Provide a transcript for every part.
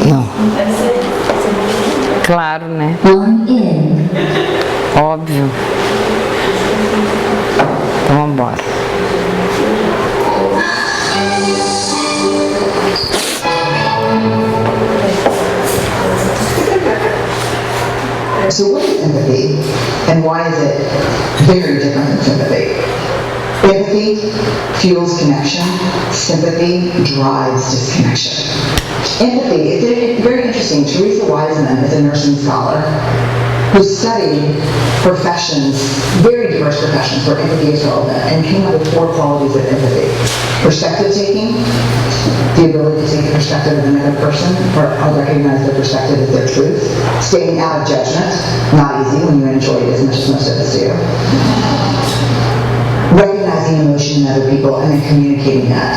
Não. Claro, né? Óbvio. Então vamos embora. So what is empathy, and why is it very different than sympathy? Empathy fuels connection. Sympathy drives disconnection. Empathy, it's very interesting. Teresa Wiseman is a nursing scholar who studied professions, very diverse professions where empathy is relevant, and came up with 4 qualities of empathy. Perspective taking, the ability to take the perspective of another person, or recognize their perspective as their truth. Staying out of judgment, not easy when you enjoy it as much as most of us do. Recognizing emotion in other people and then communicating that.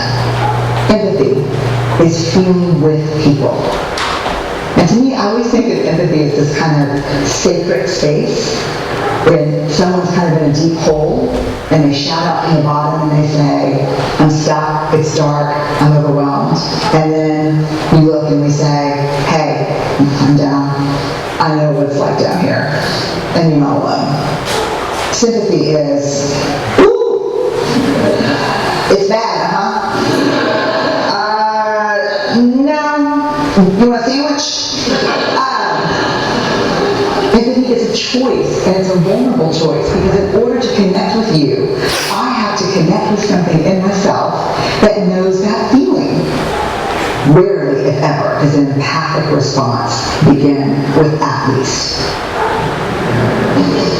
Empathy is feeling with people. And to me, I always think of empathy as this kind of sacred space when someone's kind of in a deep hole and they shout out from the bottom and they say, I'm stuck, it's dark, I'm overwhelmed. And then we look and we say, hey, I'm down. I know what it's like down here. And you're not alone. Sympathy is, ooh, it's bad, huh? No. You want a sandwich? Empathy is a choice, and it's a vulnerable choice, because in order to connect with you, I have to connect with something in myself that knows that feeling. Rarely, if ever, does an empathic response begin with at least.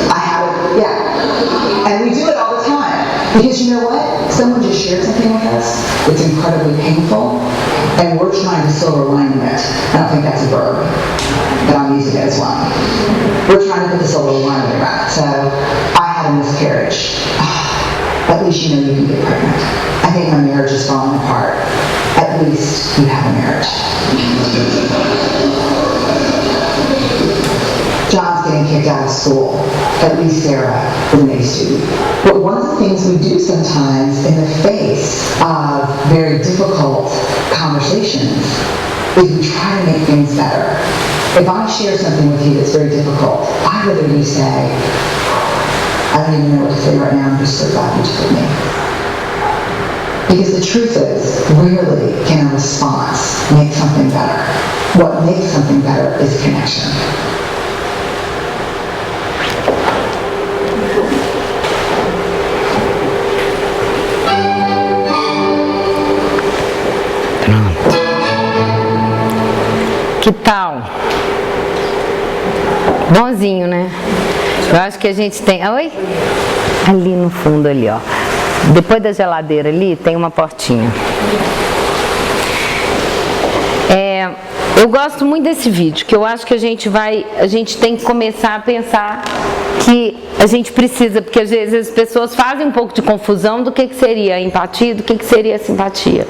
I have it, yeah. And we do it all the time. Because you know what? Someone just shared something with us that's incredibly painful, and we're trying to silver lining it. I don't think that's a verb, but I'm using it as one. We're trying to put the silver lining around it. So, I had a miscarriage. At least you know you can get pregnant. I think my marriage is falling apart. At least you have a marriage. John's getting kicked out of school. At least Sarah is an A student. But one of the things we do sometimes in the face of very difficult conversations is we try to make things better. If I share something with you that's very difficult, I'd rather you say, I don't even know what to say right now, I'm just so glad you told me. Because the truth is, rarely can a response make something better. What makes something better is connection. Que tal? Bonzinho, né? Eu acho que a gente tem... Oi? Ali no fundo, ali, ó. Depois da geladeira ali, tem uma portinha. Eu gosto muito desse vídeo, que eu acho que a gente tem que começar a pensar que a gente precisa, porque às vezes as pessoas fazem um pouco de confusão do que seria a empatia, do que seria a simpatia.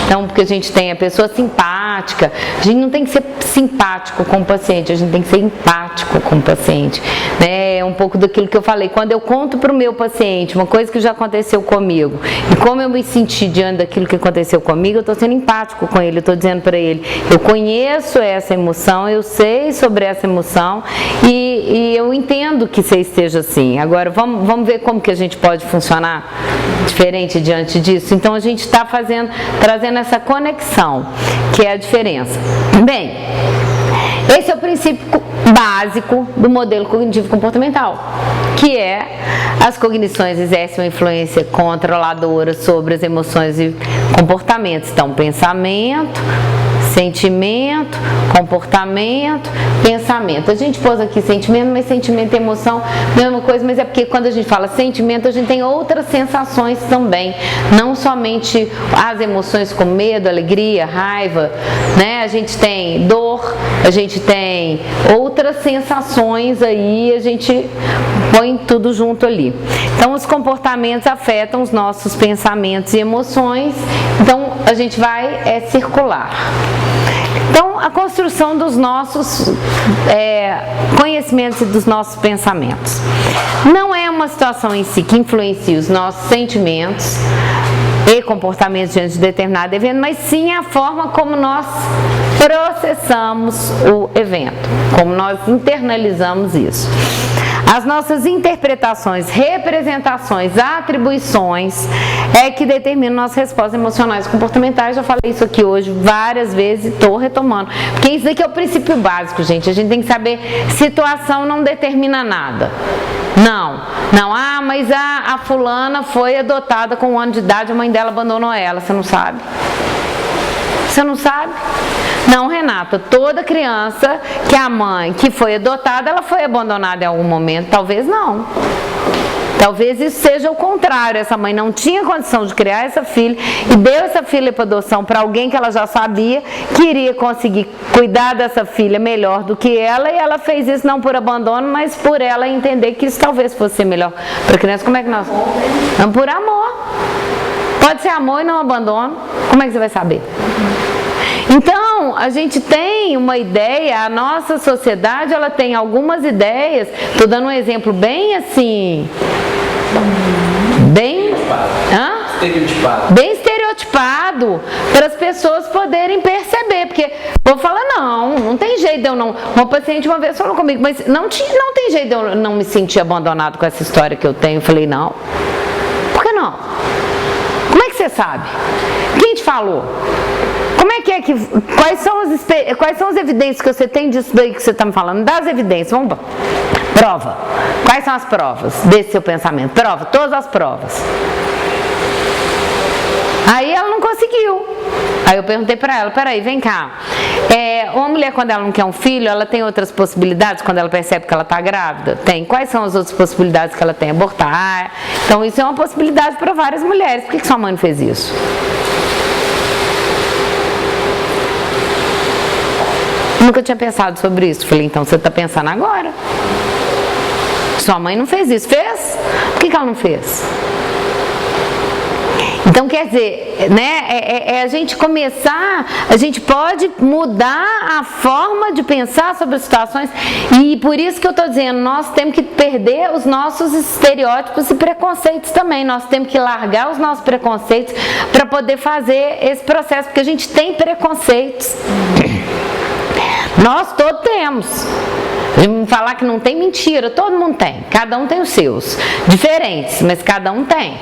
Então, porque a gente tem a pessoa simpática, a gente não tem que ser simpático com o paciente, a gente tem que ser empático com o paciente, né? É um pouco daquilo que eu falei, quando eu conto para o meu paciente uma coisa que já aconteceu comigo, e como eu me senti diante daquilo que aconteceu comigo, eu estou sendo empático com ele, eu estou dizendo para ele, eu conheço essa emoção, eu sei sobre essa emoção, e eu entendo que você esteja assim. Agora, vamos ver como que a gente pode funcionar diferente diante disso. Então, a gente está trazendo essa conexão, que é a diferença. Bem, esse é o princípio básico do modelo cognitivo comportamental, que é as cognições exercem uma influência controladora sobre as emoções e comportamentos. Então, pensamento, sentimento, comportamento, pensamento. A gente pôs aqui sentimento, mas sentimento e emoção, mesma coisa, mas é porque quando a gente fala sentimento, a gente tem outras sensações também, não somente as emoções como medo, alegria, raiva, né? A gente tem dor, a gente tem outras sensações aí, a gente põe tudo junto ali. Então, os comportamentos afetam os nossos pensamentos e emoções, então a gente vai circular. Então, a construção dos nossos conhecimentos e dos nossos pensamentos. Não é uma situação em si que influencia os nossos sentimentos e comportamentos diante de determinado evento, mas sim a forma como nós processamos o evento, como nós internalizamos isso. As nossas interpretações, representações, atribuições é que determinam nossas respostas emocionais e comportamentais. Já falei isso aqui hoje várias vezes e estou retomando. Porque isso daqui é o princípio básico, gente. A gente tem que saber, situação não determina nada. Não, mas a fulana foi adotada com 1 ano de idade, a mãe dela abandonou ela. Você não sabe? Você não sabe? Não, Renata, toda criança que a mãe que foi adotada, ela foi abandonada em algum momento. Talvez não. Talvez isso seja o contrário. Essa mãe não tinha condição de criar essa filha e deu essa filha para adoção para alguém que ela já sabia que iria conseguir cuidar dessa filha melhor do que ela, e ela fez isso não por abandono, mas por ela entender que isso talvez fosse melhor para a criança. Como é que nós... Não, por amor. Pode ser amor e não abandono. Como é que você vai saber? Então, a gente tem uma ideia, a nossa sociedade, ela tem algumas ideias, estou dando um exemplo bem assim, bem estereotipado, para as pessoas poderem perceber, porque vou falar, não tem jeito de eu não, uma paciente uma vez falou comigo, mas não tem jeito de eu não me sentir abandonado com essa história que eu tenho. Eu falei, não, por que não? Como é que você sabe? Quem te falou? Quais são as evidências que você tem disso daí que você está me falando? Dá as evidências, vamos lá. Prova. Quais são as provas desse seu pensamento? Prova, todas as provas. Aí ela não conseguiu. Aí eu perguntei para ela, peraí, vem cá. Uma mulher, quando ela não quer um filho, ela tem outras possibilidades quando ela percebe que ela está grávida? Tem. Quais são as outras possibilidades que ela tem? Abortar. Então isso é uma possibilidade para várias mulheres. Por que sua mãe não fez isso? Nunca tinha pensado sobre isso. Falei, então você está pensando agora. Sua mãe não fez isso. Fez? Por que ela não fez? Então, quer dizer, né, a gente começar, a gente pode mudar a forma de pensar sobre as situações, e por isso que eu estou dizendo, nós temos que perder os nossos estereótipos e preconceitos também, nós temos que largar os nossos preconceitos para poder fazer esse processo, porque a gente tem preconceitos. Nós todos temos. Falar que não tem, mentira, todo mundo tem. Cada um tem os seus, diferentes, mas cada um tem.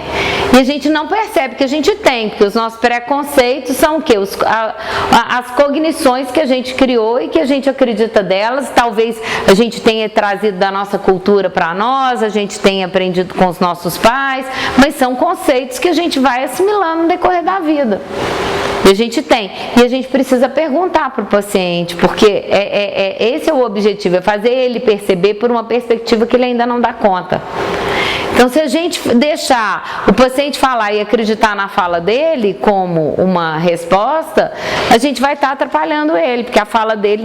E a gente não percebe que a gente tem, porque os nossos preconceitos são o quê? As cognições que a gente criou e que a gente acredita delas. Talvez a gente tenha trazido da nossa cultura para nós, a gente tenha aprendido com os nossos pais, mas são conceitos que a gente vai assimilando no decorrer da vida. E a gente tem. E a gente precisa perguntar para o paciente, porque esse é o objetivo, é fazer ele perceber por uma perspectiva que ele ainda não dá conta. Então, se a gente deixar o paciente falar e acreditar na fala dele como uma resposta, a gente vai estar atrapalhando ele, porque a fala dele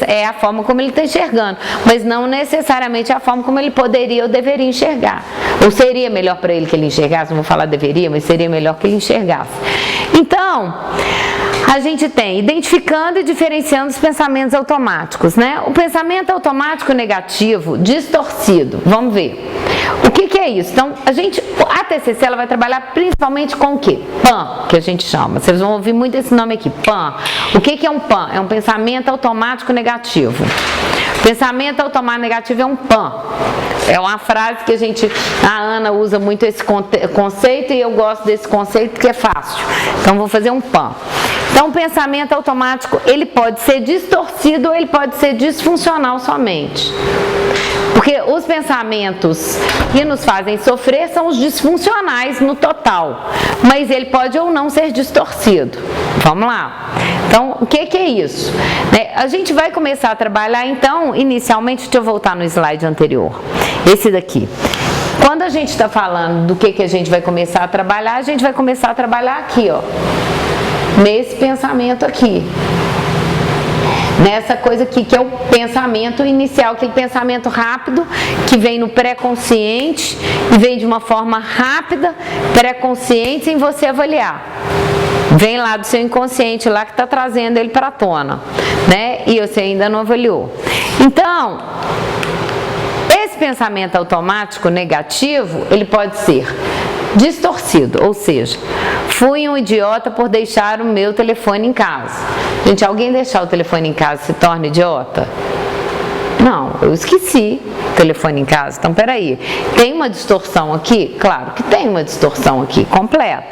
é a forma como ele está enxergando, mas não necessariamente a forma como ele poderia ou deveria enxergar. Ou seria melhor para ele que ele enxergasse, não vou falar deveria, mas seria melhor que ele enxergasse. Então, a gente tem identificando e diferenciando os pensamentos automáticos, né? O pensamento automático negativo, distorcido, vamos ver. O que é isso? Então, a TCC ela vai trabalhar principalmente com o quê? PAN, que a gente chama. Vocês vão ouvir muito esse nome aqui, PAN. O que é um PAN? É um pensamento automático negativo. Pensamento automático negativo é um PAN. É uma frase que a Ana usa muito esse conceito, e eu gosto desse conceito porque é fácil. Então, vou fazer um PAN. Então, o pensamento automático, ele pode ser distorcido ou ele pode ser disfuncional somente. Porque os pensamentos que nos fazem sofrer são os disfuncionais no total, mas ele pode ou não ser distorcido. Vamos lá. Então, o que é isso? A gente vai começar a trabalhar, então, inicialmente, deixa eu voltar no slide anterior, esse daqui. Quando a gente está falando do que a gente vai começar a trabalhar, a gente vai começar a trabalhar aqui, ó, nesse pensamento aqui. Nessa coisa aqui que é o pensamento inicial, aquele pensamento rápido que vem no pré-consciente e vem de uma forma rápida, pré-consciente, sem você avaliar. Vem lá do seu inconsciente, lá que está trazendo ele para a tona, né? E você ainda não avaliou. Então, esse pensamento automático negativo, ele pode ser distorcido, ou seja, fui um idiota por deixar o meu telefone em casa. Gente, alguém deixar o telefone em casa se torna idiota? Não, eu esqueci o telefone em casa. Então, peraí, tem uma distorção aqui? Claro que tem uma distorção aqui, completa.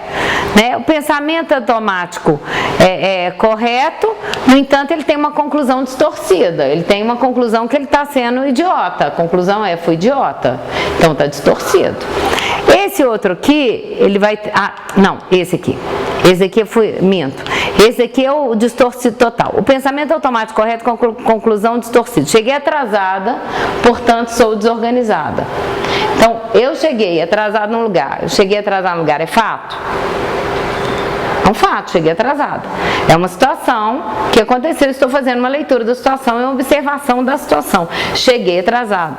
Né? O pensamento automático é correto, no entanto, ele tem uma conclusão distorcida. Ele tem uma conclusão que ele está sendo idiota. A conclusão é, fui idiota. Então, está distorcido. Esse outro aqui, ele vai... não, esse aqui. Esse aqui minto. Esse aqui é o distorcido total. O pensamento automático correto, conclusão distorcida. Cheguei atrasada, portanto sou desorganizada. Então, eu cheguei atrasada num lugar. Eu cheguei atrasada num lugar, é fato? É um fato, cheguei atrasada. É uma situação que aconteceu, eu estou fazendo uma leitura da situação e uma observação da situação. Cheguei atrasada.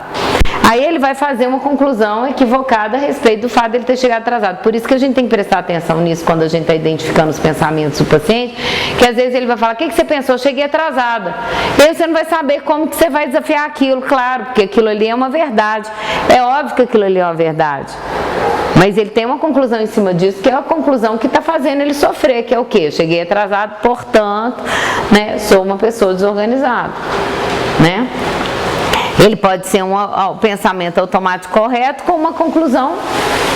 Aí ele vai fazer uma conclusão equivocada a respeito do fato de ele ter chegado atrasado. Por isso que a gente tem que prestar atenção nisso quando a gente está identificando os pensamentos do paciente, que às vezes ele vai falar, o que você pensou? Cheguei atrasada. E aí você não vai saber como que você vai desafiar aquilo, claro, porque aquilo ali é uma verdade. É óbvio que aquilo ali é uma verdade. Mas ele tem uma conclusão em cima disso, que é a conclusão que está fazendo ele sofrer, que é o quê? Eu cheguei atrasado, portanto, né, sou uma pessoa desorganizada. Né? Ele pode ser um pensamento automático correto com uma conclusão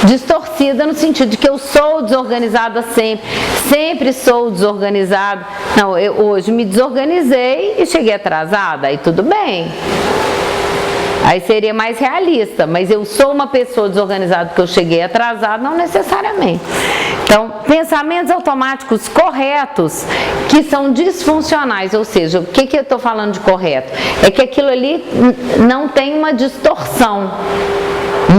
distorcida no sentido de que eu sou desorganizada sempre sou desorganizada. Não, eu hoje me desorganizei e cheguei atrasada, aí tudo bem. Aí seria mais realista, mas eu sou uma pessoa desorganizada porque eu cheguei atrasado, não necessariamente. Então, pensamentos automáticos corretos que são disfuncionais, ou seja, o que eu estou falando de correto? É que aquilo ali não tem uma distorção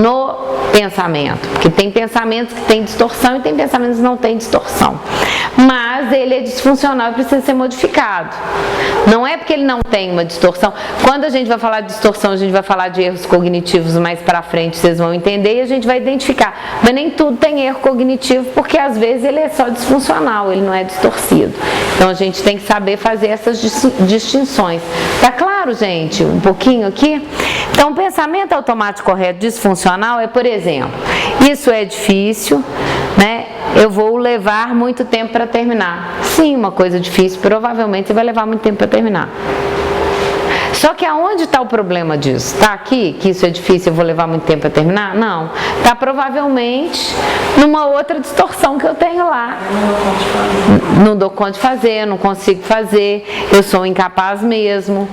no pensamento, porque tem pensamentos que têm distorção e tem pensamentos que não têm distorção, mas ele é disfuncional e precisa ser modificado. Não é porque ele não tem uma distorção. Quando a gente vai falar de distorção, a gente vai falar de erros cognitivos mais pra frente, vocês vão entender e a gente vai identificar, mas nem tudo tem erro cognitivo, porque às vezes ele é só disfuncional, ele não é distorcido. Então a gente tem que saber fazer essas distinções. Tá claro, gente? Um pouquinho aqui? Então, o pensamento automático correto disfuncional é, por exemplo, isso é difícil, né? Eu vou levar muito tempo para terminar. Sim, uma coisa difícil, provavelmente você vai levar muito tempo para terminar. Só que aonde está o problema disso? Está aqui, que isso é difícil, eu vou levar muito tempo para terminar? Não. Está provavelmente numa outra distorção que eu tenho lá. Não dou conta de fazer, não consigo fazer, eu sou incapaz mesmo,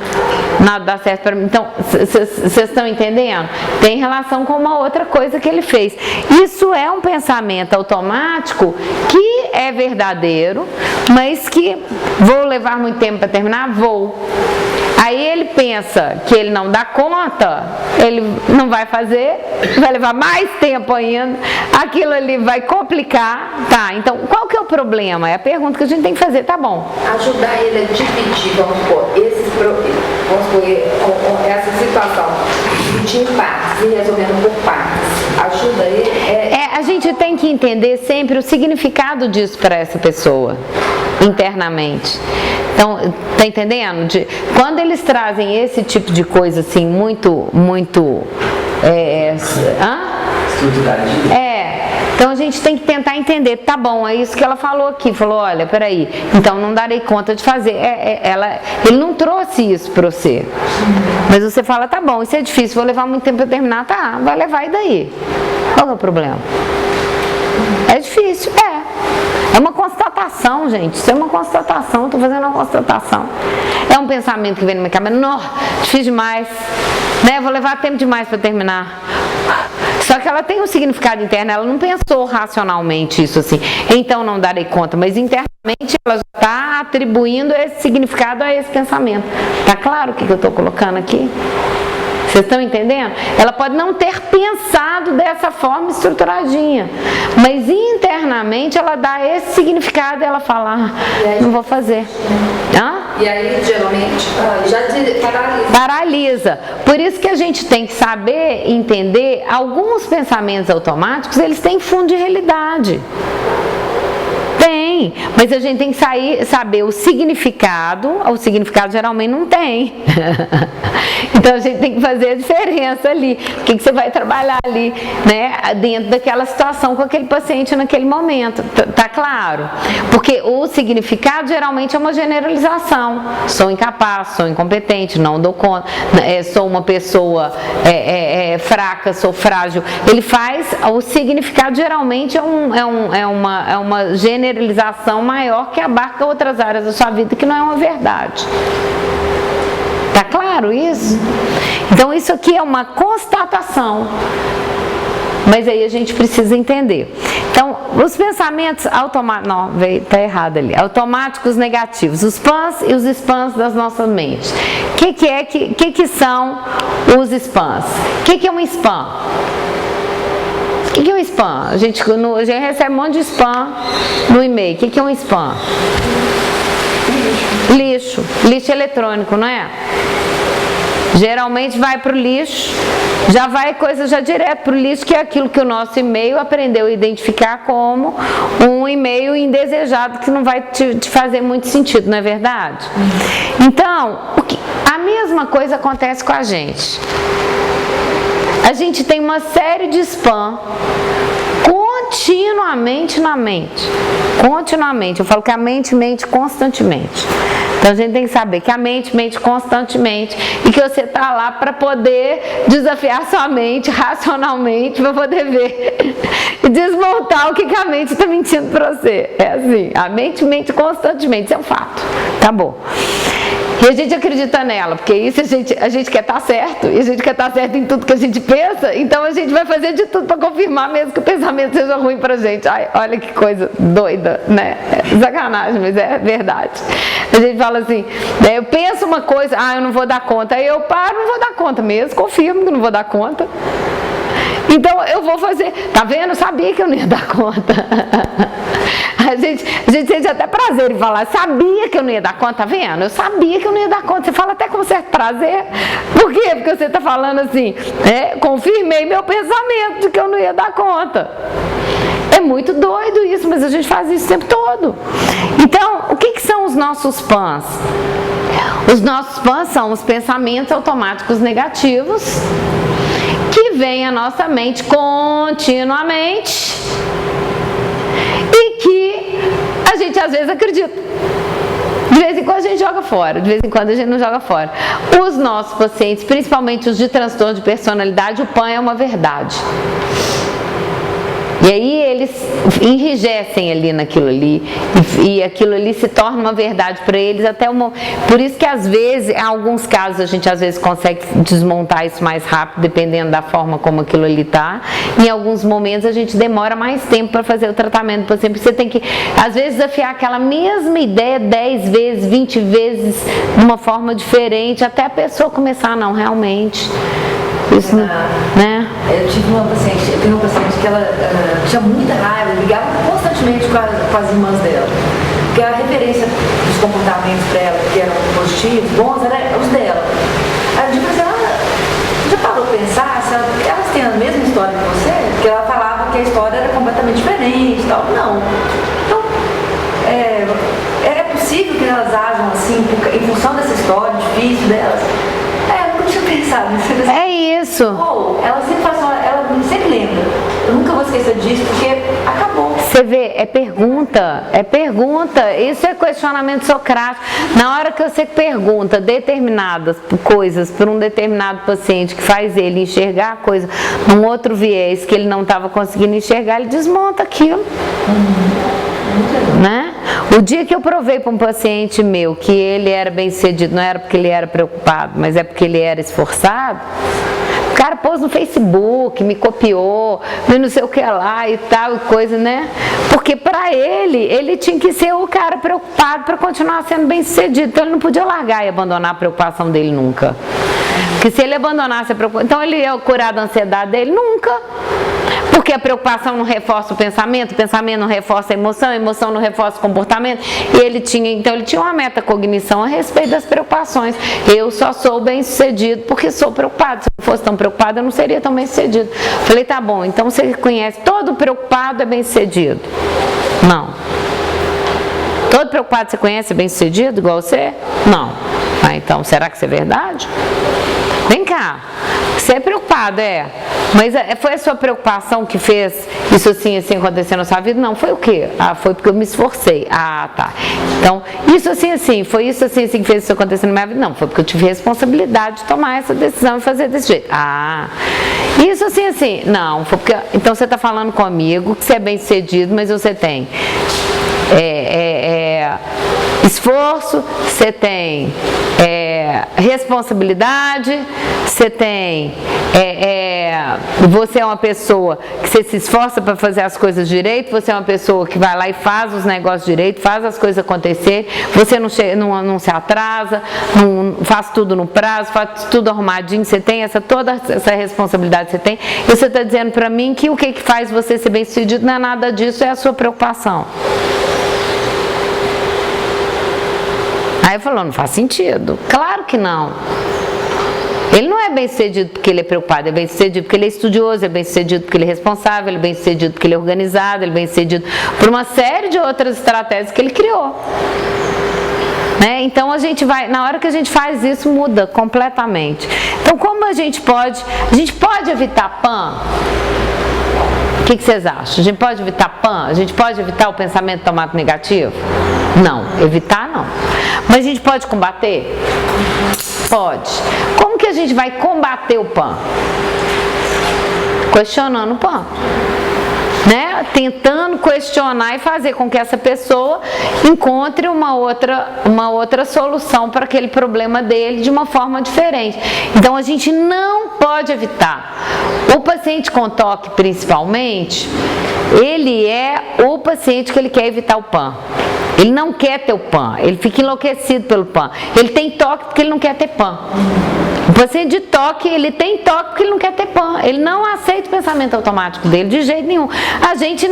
nada dá certo para mim. Então, vocês estão entendendo? Tem relação com uma outra coisa que ele fez. Isso é um pensamento automático que é verdadeiro, mas que vou levar muito tempo para terminar? Vou. Aí ele pensa que ele não dá conta, ele não vai fazer, vai levar mais tempo ainda, aquilo ali vai complicar, tá? Então, qual que é o problema? É a pergunta que a gente tem que fazer, tá bom? Ajudar ele a dividir, vamos supor, essa situação, dividir em partes e resolvendo por partes. Ajuda ele. A gente tem que entender sempre o significado disso para essa pessoa, internamente. Então, tá entendendo? Quando eles trazem esse tipo de coisa assim, muito então a gente tem que tentar entender, tá bom, é isso que ela falou aqui, falou, olha, peraí, então não darei conta de fazer, ele não trouxe isso para você, mas você fala, tá bom, isso é difícil, vou levar muito tempo para terminar, tá, vai levar, e daí? Qual é o problema? É difícil, é uma constatação, gente, isso é uma constatação, eu estou fazendo uma constatação, é um pensamento que vem na minha cabeça, não, difícil demais, né, vou levar tempo demais para terminar. Só que ela tem um significado interno, ela não pensou racionalmente isso assim, então não darei conta, mas internamente ela já está atribuindo esse significado a esse pensamento. Tá claro o que eu estou colocando aqui? Vocês estão entendendo? Ela pode não ter pensado dessa forma estruturadinha, mas internamente ela dá esse significado e ela fala, não vou fazer. E aí, geralmente, já paralisa. Paralisa. Por isso que a gente tem que saber entender, alguns pensamentos automáticos, eles têm fundo de realidade. Tem. Tem, mas a gente tem que saber o significado geralmente não tem. Então a gente tem que fazer a diferença ali, o que você vai trabalhar ali, né, dentro daquela situação com aquele paciente naquele momento, tá claro? Porque o significado geralmente é uma generalização, sou incapaz, sou incompetente, não dou conta, sou uma pessoa fraca, sou frágil. Ele faz, o significado geralmente é uma generalização maior que abarca outras áreas da sua vida, que não é uma verdade. Tá claro isso? Então isso aqui é uma constatação. Mas aí a gente precisa entender. Então, os pensamentos automáticos, não, tá errado ali, automáticos negativos, os PANs e os SPANs das nossas mentes. O que são os SPANs? O que é um SPAN? O que é um spam? A gente recebe um monte de spam no e-mail. O que é um spam? Lixo eletrônico, não é? Geralmente vai para o lixo, já vai coisa já direto para o lixo, que é aquilo que o nosso e-mail aprendeu a identificar como um e-mail indesejado, que não vai te fazer muito sentido, não é verdade? Então, a mesma coisa acontece com a gente. A gente tem uma série de spam continuamente na mente. Continuamente. Eu falo que a mente mente constantemente. Então a gente tem que saber que a mente mente constantemente e que você está lá para poder desafiar sua mente racionalmente, para poder ver e desmontar o que a mente está mentindo para você. É assim, a mente mente constantemente, isso é um fato. Tá bom. E a gente acredita nela, porque isso a gente quer estar certo, e a gente quer estar certo em tudo que a gente pensa, então a gente vai fazer de tudo para confirmar mesmo que o pensamento seja ruim pra gente. Ai, olha que coisa doida, né? É sacanagem, mas é verdade. A gente fala assim, né, eu penso uma coisa, eu não vou dar conta, aí eu paro, não vou dar conta mesmo, confirmo que não vou dar conta. Então eu vou fazer, tá vendo? Eu sabia que eu não ia dar conta. A gente sente até prazer em falar, sabia que eu não ia dar conta, tá vendo? Eu sabia que eu não ia dar conta. Você fala até com certo prazer. Por quê? Porque você tá falando assim, confirmei meu pensamento de que eu não ia dar conta. É muito doido isso, mas a gente faz isso o tempo todo. Então, o que são os nossos PANs? Os nossos PANs são os pensamentos automáticos negativos que vêm à nossa mente continuamente e que a gente às vezes acredita. De vez em quando a gente joga fora, de vez em quando a gente não joga fora. Os nossos pacientes, principalmente os de transtorno de personalidade, o PAN é uma verdade. E aí eles enrijecem ali naquilo ali, e aquilo ali se torna uma verdade para eles até uma... Por isso que às vezes, em alguns casos, a gente às vezes consegue desmontar isso mais rápido, dependendo da forma como aquilo ali está. Em alguns momentos a gente demora mais tempo para fazer o tratamento do paciente, porque você tem que, às vezes, desafiar aquela mesma ideia 10 vezes, 20 vezes, de uma forma diferente, até a pessoa começar, não, realmente... Isso, né? Eu tenho uma paciente que ela tinha muita raiva, ligava constantemente com as irmãs dela. Porque a referência dos comportamentos para ela, que eram positivos, bons, eram os dela. Aí eu digo assim, já parou para pensar se elas têm a mesma história que você? Porque ela falava que a história era completamente diferente e tal. Não. Então, é possível que elas ajam assim, em função dessa história difícil delas? Eu nunca tinha pensado nisso. É isso. Ela sempre faz, ela sempre lembra. Eu nunca vou esquecer disso, porque acabou. Você vê, é pergunta. Isso é questionamento socrático. Na hora que você pergunta determinadas coisas para um determinado paciente, que faz ele enxergar a coisa num outro viés que ele não estava conseguindo enxergar, ele desmonta aquilo. Né? O dia que eu provei para um paciente meu que ele era bem sucedido, não era porque ele era preocupado, mas é porque ele era esforçado, o cara pôs no Facebook, me copiou, não sei o que lá e tal, coisa, né? Porque para ele tinha que ser o cara preocupado para continuar sendo bem sucedido, então ele não podia largar e abandonar a preocupação dele nunca. Porque se ele abandonasse a preocupação, então ele ia curar da ansiedade dele? Nunca. Porque a preocupação não reforça o pensamento não reforça a emoção não reforça o comportamento. E ele tinha uma metacognição a respeito das preocupações. Eu só sou bem sucedido porque sou preocupado. Se eu fosse tão preocupado, eu não seria tão bem sucedido. Falei, tá bom, então você conhece, todo preocupado é bem sucedido. Não. Todo preocupado que você conhece é bem-sucedido, igual você? Não. Ah, então, será que isso é verdade? Vem cá, você é preocupado, mas foi a sua preocupação que fez isso assim acontecer na sua vida? Não, foi o quê? Ah, foi porque eu me esforcei. Ah, tá. Então, isso assim, foi isso assim que fez isso acontecer na minha vida? Não, foi porque eu tive responsabilidade de tomar essa decisão e fazer desse jeito. Ah, isso assim, não, foi porque... Então, você está falando comigo que você é bem-sucedido, mas você tem... esforço, você tem responsabilidade, você tem você é uma pessoa que você se esforça para fazer as coisas direito, você é uma pessoa que vai lá e faz os negócios direito, faz as coisas acontecer, você não se atrasa, não faz tudo no prazo, faz tudo arrumadinho, você tem toda essa responsabilidade que você tem, e você está dizendo para mim que o que faz você ser bem-sucedido não é nada disso, é a sua preocupação. Aí falou, não faz sentido. Claro que não. Ele não é bem-sucedido porque ele é preocupado, é bem-sucedido porque ele é estudioso, é bem-sucedido porque ele é responsável, ele é bem-sucedido porque ele é organizado, ele é bem-sucedido por uma série de outras estratégias que ele criou. Né? Então a gente vai, na hora que a gente faz isso, muda completamente. Então como a gente pode evitar PAN? O que vocês acham? A gente pode evitar PAN? A gente pode evitar o pensamento automático negativo? Não, evitar não. Mas a gente pode combater? Pode. Como que a gente vai combater o PAN? Questionando o PAN. Né? Tentando questionar e fazer com que essa pessoa encontre uma outra solução para aquele problema dele de uma forma diferente. Então a gente não pode evitar. O paciente com toque, principalmente, ele é o paciente que ele quer evitar o PAN. Ele não quer ter o PAN, ele fica enlouquecido pelo PAN. Ele tem toque porque ele não quer ter PAN. O paciente de toque, ele tem toque porque ele não quer ter PAN. Ele não aceita o pensamento automático dele de jeito nenhum. A gente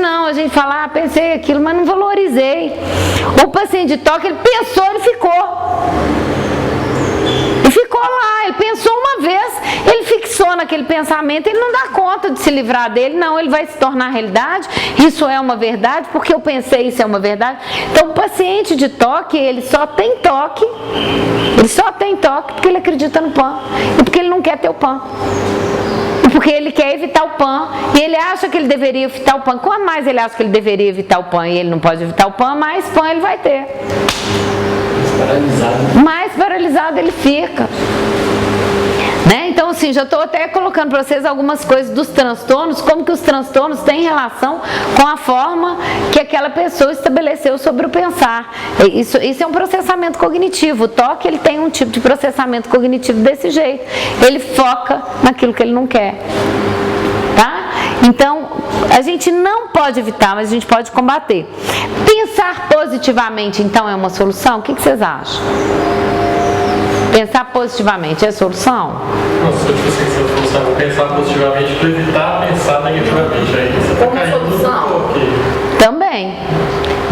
fala, pensei aquilo, mas não valorizei. O paciente de toque, ele pensou, ele ficou. E ficou lá, ele pensou uma vez, ele fixou naquele pensamento, ele não dá conta de se livrar dele, não, ele vai se tornar realidade, isso é uma verdade, porque eu pensei isso é uma verdade. Então o paciente de toque, ele só tem toque porque ele acredita no PAN, e porque ele não quer ter o PAN. E porque ele quer evitar o PAN, e ele acha que ele deveria evitar o PAN. Quanto mais ele acha que ele deveria evitar o PAN e ele não pode evitar o PAN, mais PAN ele vai ter. Mais paralisado ele fica. Né? Então, assim, já estou até colocando para vocês algumas coisas dos transtornos, como que os transtornos têm relação com a forma que aquela pessoa estabeleceu sobre o pensar. Isso é um processamento cognitivo. O toque, ele tem um tipo de processamento cognitivo desse jeito. Ele foca naquilo que ele não quer. Tá? Então, a gente não pode evitar, mas a gente pode combater. Pensar positivamente, então, é uma solução? O que vocês acham? Pensar positivamente é a solução? Não, se eu tipo assim, se eu fosse pensar positivamente para evitar pensar negativamente, aí você está caindo no toque. Também.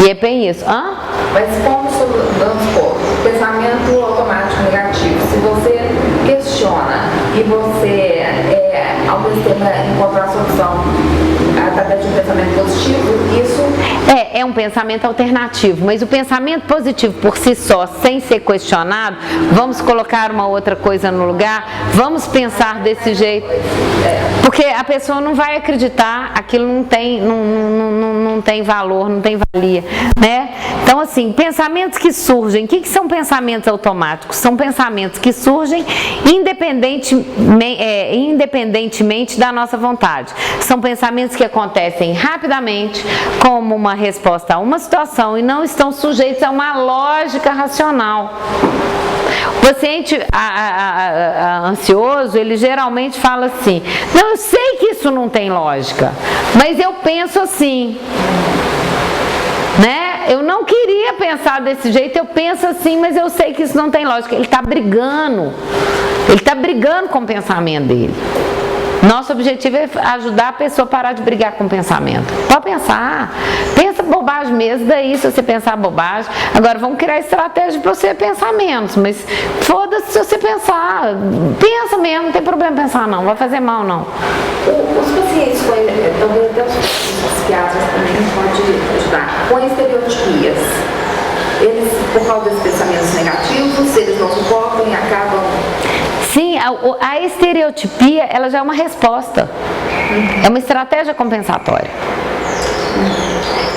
E é bem isso. Hã? Mas como, vamos supor, pensamento automático negativo, se você questiona e você, ao mesmo tempo, encontrar a solução através de um pensamento positivo, isso... É um pensamento alternativo, mas o pensamento positivo por si só, sem ser questionado, vamos colocar uma outra coisa no lugar, vamos pensar desse jeito, porque a pessoa não vai acreditar, aquilo não tem valor, não tem valia, né? Então, assim, pensamentos que surgem, o que são pensamentos automáticos? São pensamentos que surgem independentemente da nossa vontade. São pensamentos que acontecem rapidamente, como uma resposta a uma situação, e não estão sujeitos a uma lógica racional. O paciente ansioso, ele geralmente fala assim, não, eu sei que isso não tem lógica, mas eu penso assim, né? Eu não queria pensar desse jeito, eu penso assim, mas eu sei que isso não tem lógica. Ele está brigando com o pensamento dele. Nosso objetivo é ajudar a pessoa a parar de brigar com o pensamento. Pode pensar, pensa bobagem mesmo, daí se você pensar bobagem. Agora vamos criar estratégia para você pensar menos, mas foda-se se você pensar, pensa mesmo, não tem problema pensar não, vai fazer mal não. Os pacientes, talvez até os psiquiatras também podem ajudar, com estereotipias. eles, por causa desses pensamentos negativos, eles não suportam e acabam... Sim, a estereotipia, ela já é uma resposta. É uma estratégia compensatória.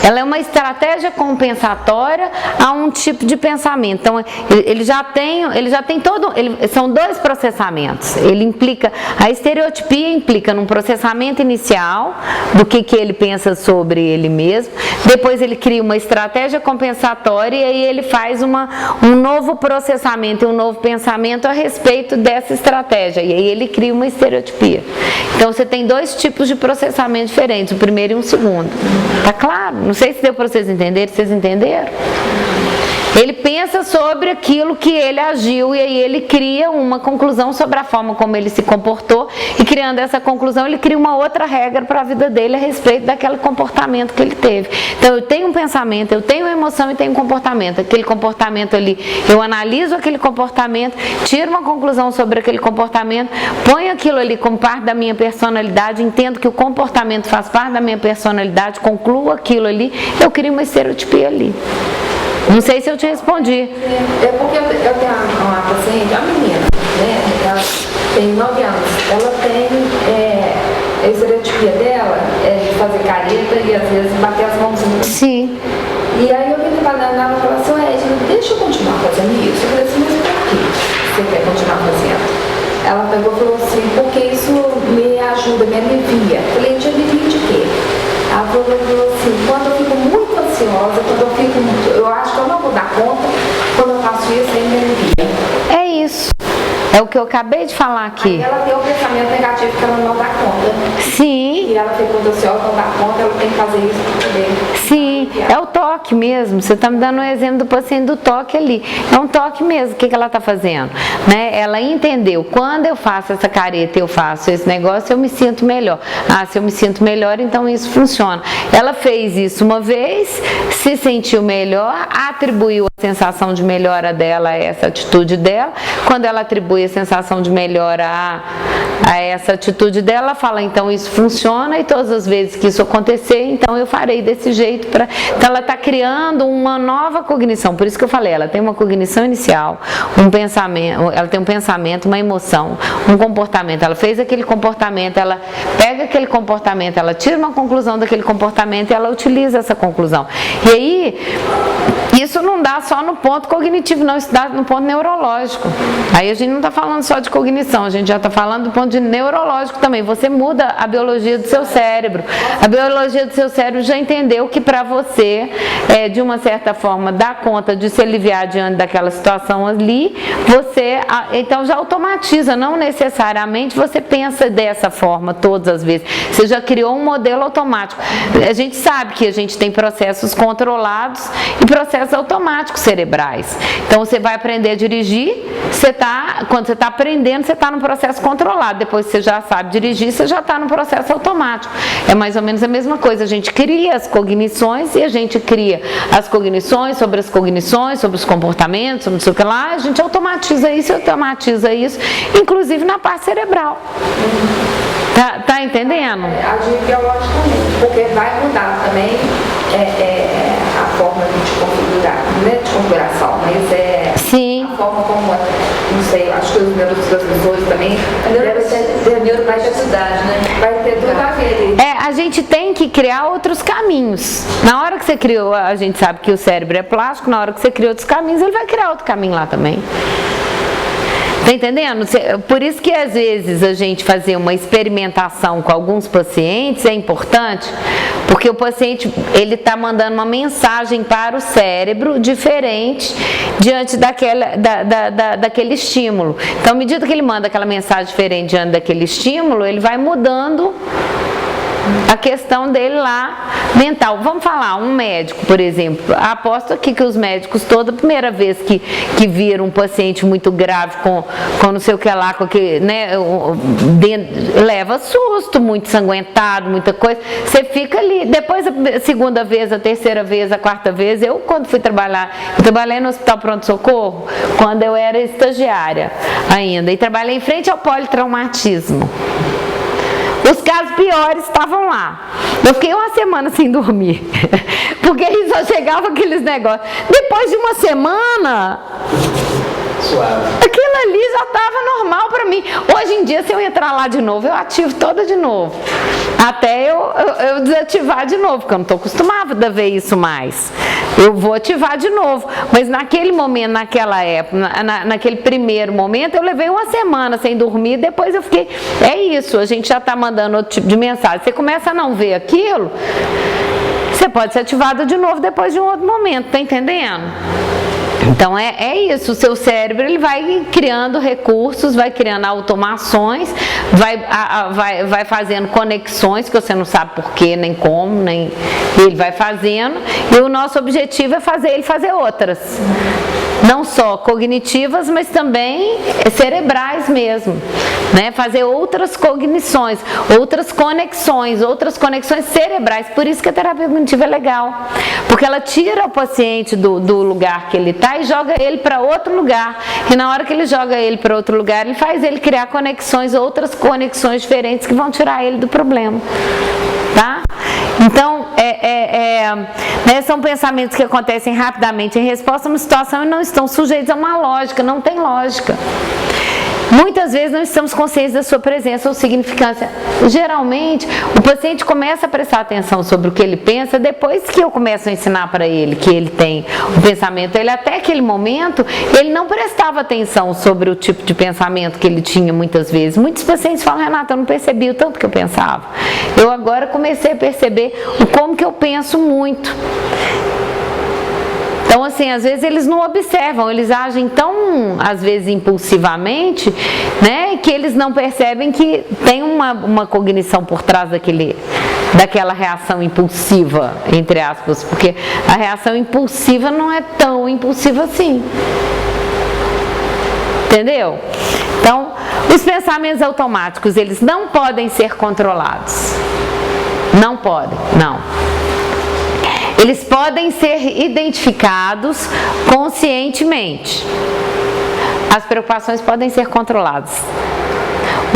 Ela é uma estratégia compensatória a um tipo de pensamento. Então, ele já tem são dois processamentos. A estereotipia implica num processamento inicial do que ele pensa sobre ele mesmo. Depois ele cria uma estratégia compensatória e aí ele faz um novo processamento e um novo pensamento a respeito dessa estratégia. E aí ele cria uma estereotipia. Então, você tem dois tipos de processamento diferentes, o primeiro e o segundo. Tá claro? Não sei se deu para vocês entenderem. Vocês entenderam? Ele pensa sobre aquilo que ele agiu e aí ele cria uma conclusão sobre a forma como ele se comportou e criando essa conclusão ele cria uma outra regra para a vida dele a respeito daquele comportamento que ele teve. Então eu tenho um pensamento, eu tenho uma emoção e tenho um comportamento. Aquele comportamento ali, eu analiso aquele comportamento, tiro uma conclusão sobre aquele comportamento, ponho aquilo ali como parte da minha personalidade, entendo que o comportamento faz parte da minha personalidade, concluo aquilo ali, eu crio uma estereotipia ali. Não sei se eu te respondi. É porque eu tenho uma paciente, uma menina, né? Ela tem 9 anos. Ela tem a estereotipia dela de fazer careta e às vezes bater as mãozinhas. Sim. E aí eu vim trabalhando nela e falei assim, Edna, deixa eu continuar fazendo isso. Eu falei assim, mas por que você quer continuar fazendo? Ela pegou e falou assim, porque isso me ajuda, me alivia. Eu falei, te alivia de quê? Ela falou assim, quando eu fico muito ansiosa, eu acho que eu não vou dar conta, quando eu faço isso, aí me alivia. É isso. É o que eu acabei de falar aqui. Aí ela tem um pensamento negativo que ela não dá conta. Sim. E ela fica muito ansiosa, não dá conta, ela tem que fazer isso para poder. Sim, é o toque mesmo. Você está me dando um exemplo do paciente do toque ali. É um toque mesmo. O que ela está fazendo? Né? Ela entendeu. Quando eu faço essa careta, eu faço esse negócio, eu me sinto melhor. Ah, se eu me sinto melhor, então isso funciona. Ela fez isso uma vez, se sentiu melhor, atribuiu a sensação de melhora dela a essa atitude dela. Quando ela atribui a sensação de melhora a essa atitude dela, ela fala, então isso funciona e todas as vezes que isso acontecer, então eu farei desse jeito. Então ela está criando uma nova cognição, por isso que eu falei, ela tem uma cognição inicial, um pensamento, ela tem um pensamento, uma emoção, um comportamento, ela fez aquele comportamento, ela pega aquele comportamento, ela tira uma conclusão daquele comportamento e ela utiliza essa conclusão. E aí, isso não dá só no ponto cognitivo, não, isso dá no ponto neurológico. Aí a gente não está falando só de cognição, a gente já está falando do ponto de neurológico também. Você muda a biologia do seu cérebro. A biologia do seu cérebro já entendeu que para você, de uma certa forma, dar conta de se aliviar diante daquela situação ali, você, então já automatiza, não necessariamente você pensa dessa forma todas as vezes. Você já criou um modelo automático. A gente sabe que a gente tem processos controlados e processos automáticos cerebrais. Então você vai aprender a dirigir, quando você está aprendendo, você está no processo controlado. Depois que você já sabe dirigir, você já está no processo automático. É mais ou menos a mesma coisa. A gente cria as cognições e a gente cria as cognições, sobre os comportamentos, sobre não sei o que lá, a gente automatiza isso, inclusive na parte cerebral. Tá entendendo? Agir biologicamente, porque vai mudar também a forma de configurar, não é de configuração, mas Sim. a forma como, não sei, acho que os neurotransmissores também, a neuroplasticidade, né? Vai ter tudo a ver. A gente tem que criar outros caminhos. Na hora que você criou, a gente sabe que o cérebro é plástico, na hora que você cria outros caminhos, ele vai criar outro caminho lá também. Tá entendendo? Por isso que às vezes a gente fazer uma experimentação com alguns pacientes é importante, porque o paciente ele está mandando uma mensagem para o cérebro diferente diante daquele estímulo. Então, à medida que ele manda aquela mensagem diferente diante daquele estímulo, ele vai mudando a questão dele lá mental. Vamos falar, um médico, por exemplo, aposto aqui que os médicos, toda primeira vez que viram um paciente muito grave com não sei o que lá, com que, né, leva susto, muito ensanguentado, muita coisa, você fica ali. Depois a segunda vez, a terceira vez, a quarta vez, eu quando fui trabalhar, eu trabalhei no Hospital Pronto-Socorro quando eu era estagiária ainda, e trabalhei em frente ao politraumatismo. Os casos piores estavam lá. Eu fiquei uma semana sem dormir, porque aí só chegava aqueles negócios. Depois de uma semana, Suave. aquilo ali já estava normal para mim. Hoje em dia, se eu entrar lá de novo, eu ativo toda de novo. Até eu desativar de novo, porque eu não estou acostumada a ver isso mais. Eu vou ativar de novo. Mas naquele momento, naquela época, naquele primeiro momento, eu levei uma semana sem dormir. Depois eu fiquei, é isso, a gente já está mandando outro tipo de mensagem. Você começa a não ver aquilo, você pode ser ativado de novo depois de um outro momento, tá entendendo? Então é isso, o seu cérebro ele vai criando recursos, vai criando automações, vai fazendo conexões que você não sabe porquê, nem como, nem ele vai fazendo, e o nosso objetivo é fazer ele fazer outras. Não só cognitivas, mas também cerebrais mesmo, né? Fazer outras cognições, outras conexões cerebrais. Por isso que a terapia cognitiva é legal, porque ela tira o paciente do lugar que ele está e joga ele para outro lugar. E na hora que ele joga ele para outro lugar, ele faz ele criar conexões, outras conexões diferentes que vão tirar ele do problema, tá? Então, né, são pensamentos que acontecem rapidamente em resposta a uma situação e não estão sujeitos a uma lógica, não tem lógica. Muitas vezes não estamos conscientes da sua presença ou significância. Geralmente, o paciente começa a prestar atenção sobre o que ele pensa depois que eu começo a ensinar para ele que ele tem o pensamento. Ele, até aquele momento, ele não prestava atenção sobre o tipo de pensamento que ele tinha muitas vezes. Muitos pacientes falam, Renata, eu não percebi o tanto que eu pensava. Eu agora comecei a perceber como que eu penso muito. Então, assim, às vezes eles não observam, eles agem tão, às vezes, impulsivamente, né, que eles não percebem que tem uma cognição por trás daquela reação impulsiva, entre aspas, porque a reação impulsiva não é tão impulsiva assim. Entendeu? Então, os pensamentos automáticos, eles não podem ser controlados. Não podem, não. Eles podem ser identificados conscientemente. As preocupações podem ser controladas.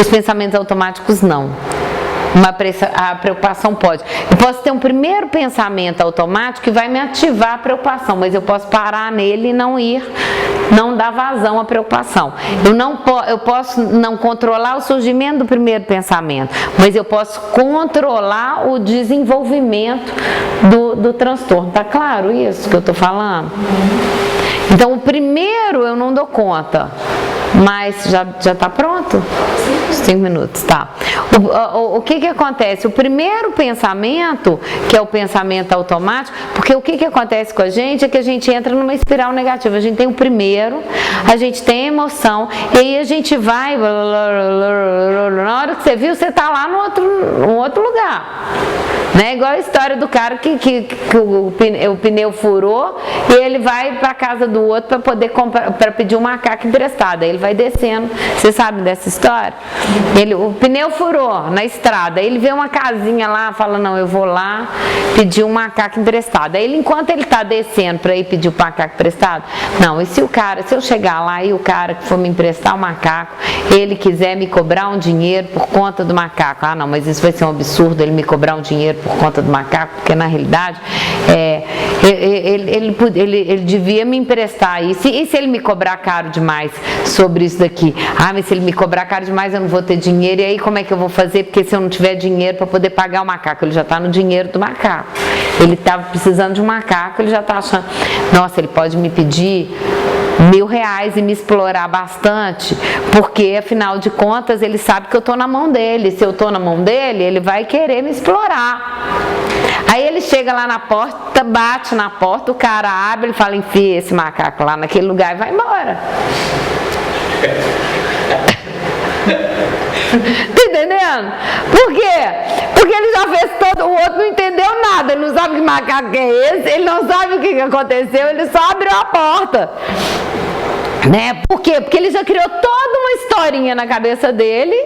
Os pensamentos automáticos não. A preocupação pode. Eu posso ter um primeiro pensamento automático que vai me ativar a preocupação, mas eu posso parar nele e não dar vazão à preocupação. Eu posso não controlar o surgimento do primeiro pensamento, mas eu posso controlar o desenvolvimento do transtorno. Tá claro isso que eu estou falando? Então, o primeiro eu não dou conta, mas já está pronto? 5 minutos, tá. O que acontece? O primeiro pensamento, que é o pensamento automático, porque o que acontece com a gente é que a gente entra numa espiral negativa. A gente tem o primeiro, a gente tem a emoção, e aí a gente vai, na hora que você viu, você está lá no outro lugar. Né? Igual a história do cara que o pneu furou e ele vai para casa do outro para poder para pedir um macaco emprestado. Aí ele vai descendo. Você sabe dessa história? O pneu furou na estrada. Aí ele vê uma casinha lá, fala, não, eu vou lá pedir um macaco emprestado. Aí enquanto ele está descendo para ir pedir o macaco emprestado, não, e se eu chegar lá e o cara que for me emprestar o macaco, ele quiser me cobrar um dinheiro por conta do macaco. Ah, não, mas isso vai ser um absurdo, ele me cobrar um dinheiro por conta do macaco, porque na realidade ele devia me emprestar isso. E se ele me cobrar caro demais sobre isso daqui? Ah, mas se ele me cobrar caro demais eu não vou ter dinheiro, e aí como é que eu vou fazer? Porque se eu não tiver dinheiro para poder pagar o macaco, ele já está no dinheiro do macaco. Ele estava precisando de um macaco, ele já está achando, nossa, ele pode me pedir R$1.000 e me explorar bastante, porque afinal de contas ele sabe que eu estou na mão dele. Se eu estou na mão dele, ele vai querer me explorar. Aí ele chega lá na porta, bate na porta, o cara abre, ele fala, enfia esse macaco lá naquele lugar e vai embora. Tá entendendo? Por quê? Porque ele já fez todo, o outro não entendeu nada, ele não sabe que macaco é esse, ele não sabe o que aconteceu, ele só abriu a porta. Né? Por quê? Porque ele já criou toda uma historinha na cabeça dele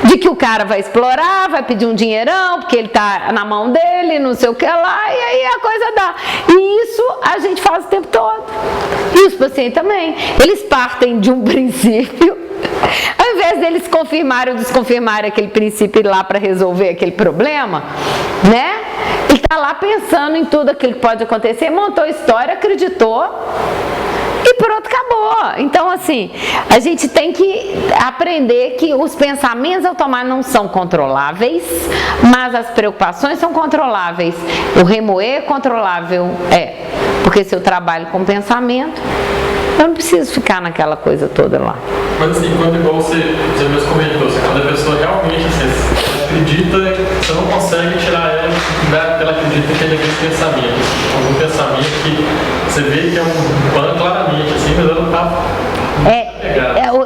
de que o cara vai explorar, vai pedir um dinheirão, porque ele tá na mão dele, não sei o que lá, e aí a coisa dá. E isso a gente faz o tempo todo. E os pacientes também. Eles partem de um princípio, ao invés vez deles confirmarem ou desconfirmarem aquele princípio lá para resolver aquele problema, né? Ele está lá pensando em tudo aquilo que pode acontecer, montou a história, acreditou e pronto, acabou. Então, assim, a gente tem que aprender que os pensamentos automáticos não são controláveis, mas as preocupações são controláveis. O remoer é controlável, porque se eu trabalho com pensamento, eu não preciso ficar naquela coisa toda lá. Mas assim, quando igual você mesmo comentou, quando a pessoa realmente acredita, você não consegue tirar ela porque ela acredita que é daquele pensamento. Algum pensamento que você vê que é um pano claramente, assim, mas ela não está...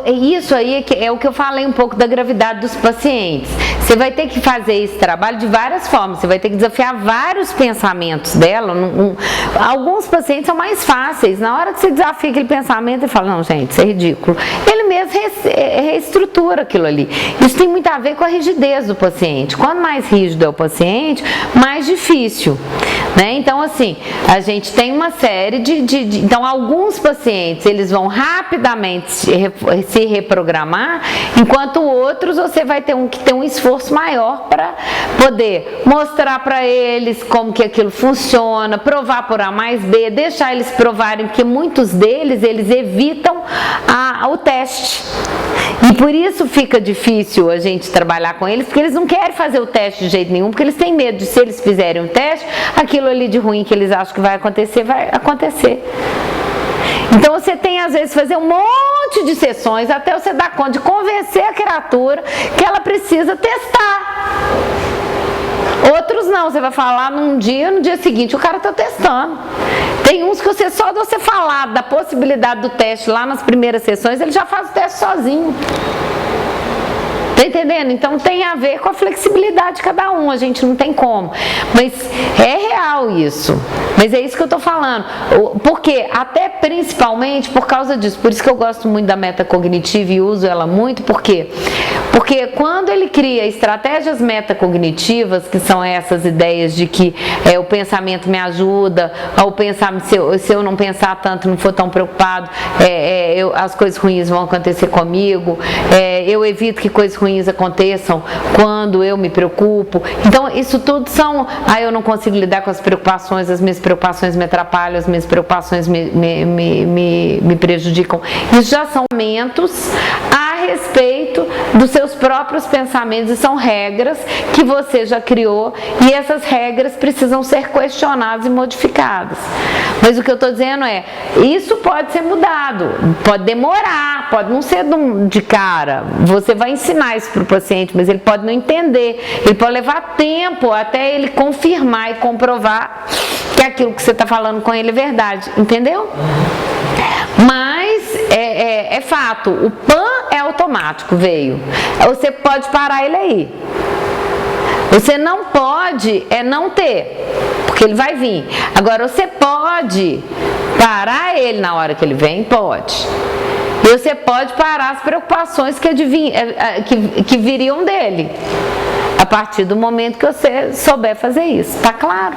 Isso aí é o que eu falei um pouco da gravidade dos pacientes. Você vai ter que fazer esse trabalho de várias formas. Você vai ter que desafiar vários pensamentos dela. Alguns pacientes são mais fáceis. Na hora que você desafia aquele pensamento, ele fala, não, gente, isso é ridículo. Ele mesmo reestrutura aquilo ali. Isso tem muito a ver com a rigidez do paciente. Quanto mais rígido é o paciente, mais difícil, né? Então, assim, a gente tem uma série Então, alguns pacientes, eles vão rapidamente se reprogramar, enquanto outros você vai ter que ter um esforço maior para poder mostrar para eles como que aquilo funciona, provar por A mais B, deixar eles provarem, porque muitos deles, eles evitam o teste. E por isso fica difícil a gente trabalhar com eles, porque eles não querem fazer o teste de jeito nenhum, porque eles têm medo de, se eles fizerem o teste, aquilo ali de ruim que eles acham que vai acontecer. Então você tem às vezes fazer um monte de sessões até você dar conta de convencer a criatura que ela precisa testar. Outros não, você vai falar num dia, no dia seguinte o cara está testando. Tem uns que você só de você falar da possibilidade do teste lá nas primeiras sessões, ele já faz o teste sozinho. Tá entendendo? Então tem a ver com a flexibilidade de cada um, a gente não tem como. Mas é real isso. Mas é isso que eu tô falando. Porque, até principalmente por causa disso, por isso que eu gosto muito da metacognitiva e uso ela muito, porque quando ele cria estratégias metacognitivas, que são essas ideias de que o pensamento me ajuda, ao pensar, se eu não pensar tanto, não for tão preocupado, as coisas ruins vão acontecer comigo, eu evito que coisas ruins aconteçam quando eu me preocupo. Então, isso tudo são, eu não consigo lidar com as preocupações, as minhas preocupações me atrapalham, as minhas preocupações me prejudicam. Isso já são momentos a respeito dos seus próprios pensamentos, e são regras que você já criou, e essas regras precisam ser questionadas e modificadas. Mas o que eu estou dizendo isso pode ser mudado, pode demorar, pode não ser de cara, você vai ensinar isso para o paciente, mas ele pode não entender, ele pode levar tempo até ele confirmar e comprovar que aquilo que você está falando com ele é verdade, entendeu? Mas é fato, o PAN é automático, veio. Você pode parar ele aí. Você não pode não ter, porque ele vai vir. Agora, você pode parar ele na hora que ele vem? Pode. E você pode parar as preocupações que viriam dele, a partir do momento que você souber fazer isso, tá claro?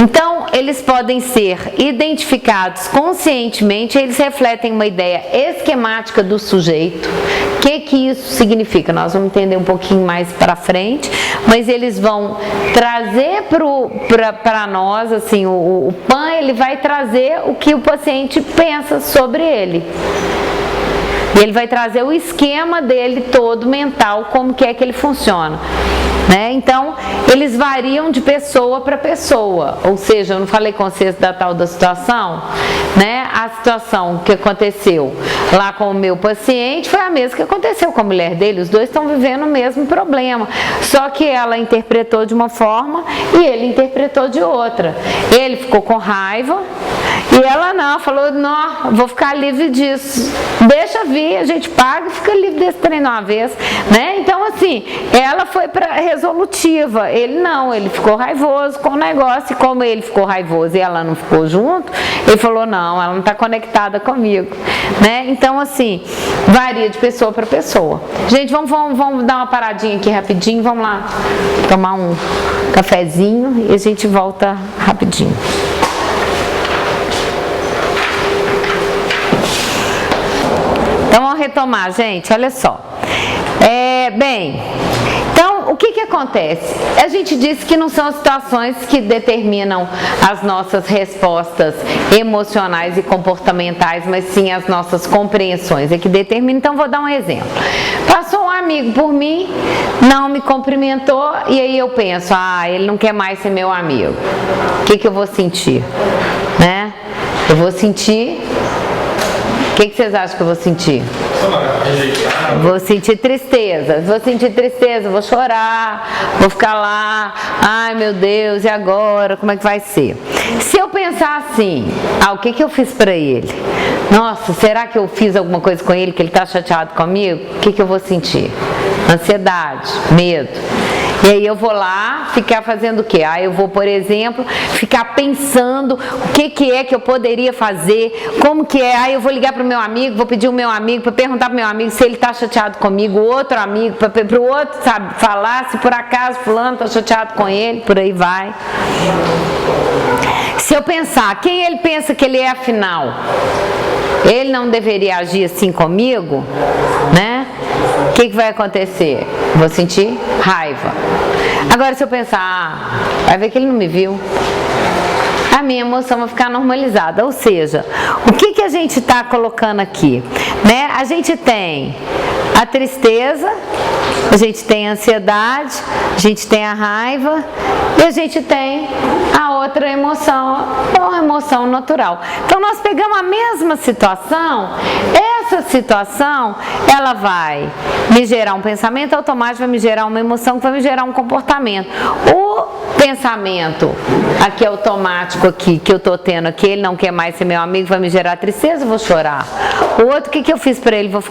Então, eles podem ser identificados conscientemente, eles refletem uma ideia esquemática do sujeito. O que isso significa? Nós vamos entender um pouquinho mais para frente, mas eles vão trazer para nós, assim, o PAN, ele vai trazer o que o paciente pensa sobre ele. E ele vai trazer o esquema dele todo mental, como que é que ele funciona. Né? Então, eles variam de pessoa para pessoa, ou seja, eu não falei com vocês da tal da situação, né? A situação que aconteceu lá com o meu paciente foi a mesma que aconteceu com a mulher dele, os dois estão vivendo o mesmo problema, só que ela interpretou de uma forma e ele interpretou de outra. Ele ficou com raiva e ela não, falou, não, vou ficar livre disso, deixa vir, a gente paga e fica livre desse trem de uma vez, né? Então, assim, ela foi para resolutiva, ele não, ele ficou raivoso com o negócio, e como ele ficou raivoso e ela não ficou junto, ele falou, não, ela não está conectada comigo, né? Então, assim, varia de pessoa para pessoa. Gente, vamos dar uma paradinha aqui rapidinho, vamos lá tomar um cafezinho e a gente volta rapidinho. Então vamos retomar, gente, olha só. Bem, então o que acontece? A gente disse que não são as situações que determinam as nossas respostas emocionais e comportamentais, mas sim as nossas compreensões, é que determina. Então vou dar um exemplo. Passou um amigo por mim, não me cumprimentou, e aí eu penso, ele não quer mais ser meu amigo. O que eu vou sentir? Né? Eu vou sentir... O que vocês acham que eu vou sentir? Vou sentir tristeza, vou chorar, vou ficar lá, ai meu Deus, e agora? Como é que vai ser? Se eu pensar assim, o que eu fiz pra ele? Nossa, será que eu fiz alguma coisa com ele que ele tá chateado comigo? O que eu vou sentir? Ansiedade, medo. E aí eu vou lá ficar fazendo o quê? Eu vou, por exemplo, ficar pensando o que é que eu poderia fazer, como que é. Eu vou ligar para o meu amigo, vou pedir o meu amigo para perguntar para o meu amigo se ele está chateado comigo, outro amigo, para o outro, sabe, falar se por acaso fulano está chateado com ele, por aí vai. Se eu pensar, quem ele pensa que ele é afinal? Ele não deveria agir assim comigo, né? O que vai acontecer? Vou sentir raiva. Agora se eu pensar, vai ver que ele não me viu, a minha emoção vai ficar normalizada. Ou seja, o que a gente está colocando aqui? Né? A gente tem a tristeza, a gente tem a ansiedade, a gente tem a raiva e a gente tem a outra emoção, uma emoção natural. Então nós pegamos a mesma situação, essa situação ela vai me gerar um pensamento automático, vai me gerar uma emoção, que vai me gerar um comportamento. O pensamento aqui automático aqui, que eu tô tendo aqui, ele não quer mais ser meu amigo, vai me gerar tristeza, eu vou chorar. O outro, o que eu fiz para ele? Vou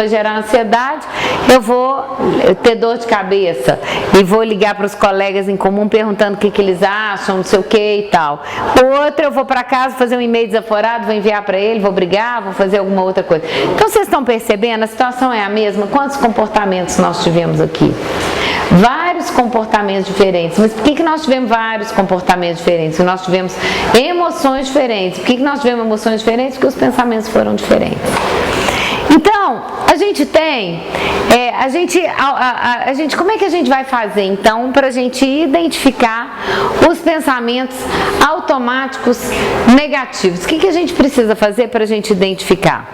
gerar ansiedade, eu vou ter dor de cabeça e vou ligar para os colegas em comum perguntando o que eles acham, não sei o que e tal. O outro, eu vou para casa fazer um e-mail desaforado, vou enviar para ele, vou brigar, vou fazer alguma outra coisa. Então vocês estão percebendo? A situação é a mesma. Quantos comportamentos nós tivemos aqui? Vários comportamentos diferentes. Mas por que nós tivemos vários comportamentos diferentes? Porque nós tivemos emoções diferentes. Por que nós tivemos emoções diferentes? Porque os pensamentos foram diferentes. Então, a gente tem, como é que a gente vai fazer então para a gente identificar os pensamentos automáticos negativos? O que a gente precisa fazer para a gente identificar?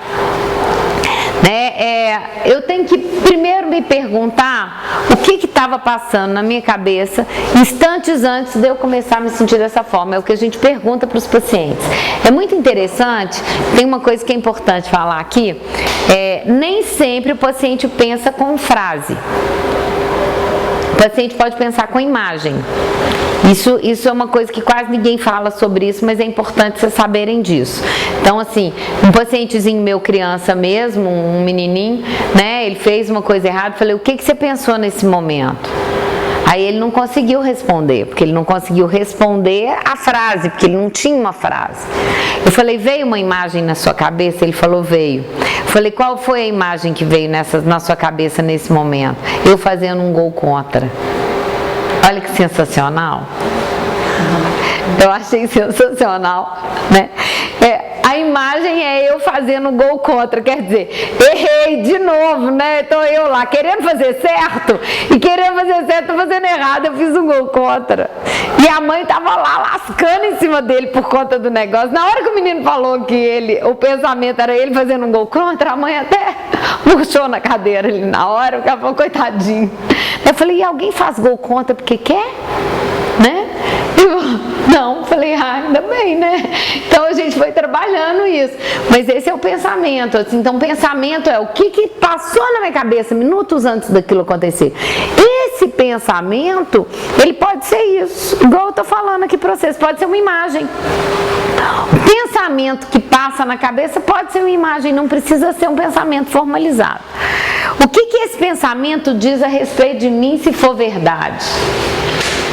Eu tenho que primeiro me perguntar o que estava passando na minha cabeça instantes antes de eu começar a me sentir dessa forma. É o que a gente pergunta para os pacientes. É muito interessante, tem uma coisa que é importante falar aqui, nem sempre o paciente pensa com frase. O paciente pode pensar com imagem. Isso é uma coisa que quase ninguém fala sobre isso, mas é importante vocês saberem disso. Então, assim, um pacientezinho meu, criança mesmo, um menininho, né, ele fez uma coisa errada, falei, o que você pensou nesse momento? Aí ele não conseguiu responder, porque ele não conseguiu responder a frase, porque ele não tinha uma frase. Eu falei, veio uma imagem na sua cabeça? Ele falou, veio. Eu falei, qual foi a imagem que veio na sua cabeça nesse momento? Eu fazendo um gol contra. Olha que sensacional. Eu achei sensacional, né? A imagem é eu fazendo gol contra, quer dizer, errei de novo, né? Então eu lá querendo fazer certo e querendo fazer certo, tô fazendo errado, eu fiz um gol contra. E a mãe tava lá lascando em cima dele por conta do negócio. Na hora que o menino falou que o pensamento era ele fazendo um gol contra, a mãe até murchou na cadeira ali na hora, o cara falou, coitadinho. Eu falei, e alguém faz gol contra porque quer? Né? Não, falei, ainda bem, né? Então a gente foi trabalhando isso. Mas esse é o pensamento. Assim, então, o pensamento é o que passou na minha cabeça minutos antes daquilo acontecer. Esse pensamento, ele pode ser isso. Igual eu tô falando aqui para vocês, pode ser uma imagem. O pensamento que passa na cabeça pode ser uma imagem, não precisa ser um pensamento formalizado. O que esse pensamento diz a respeito de mim, se for verdade?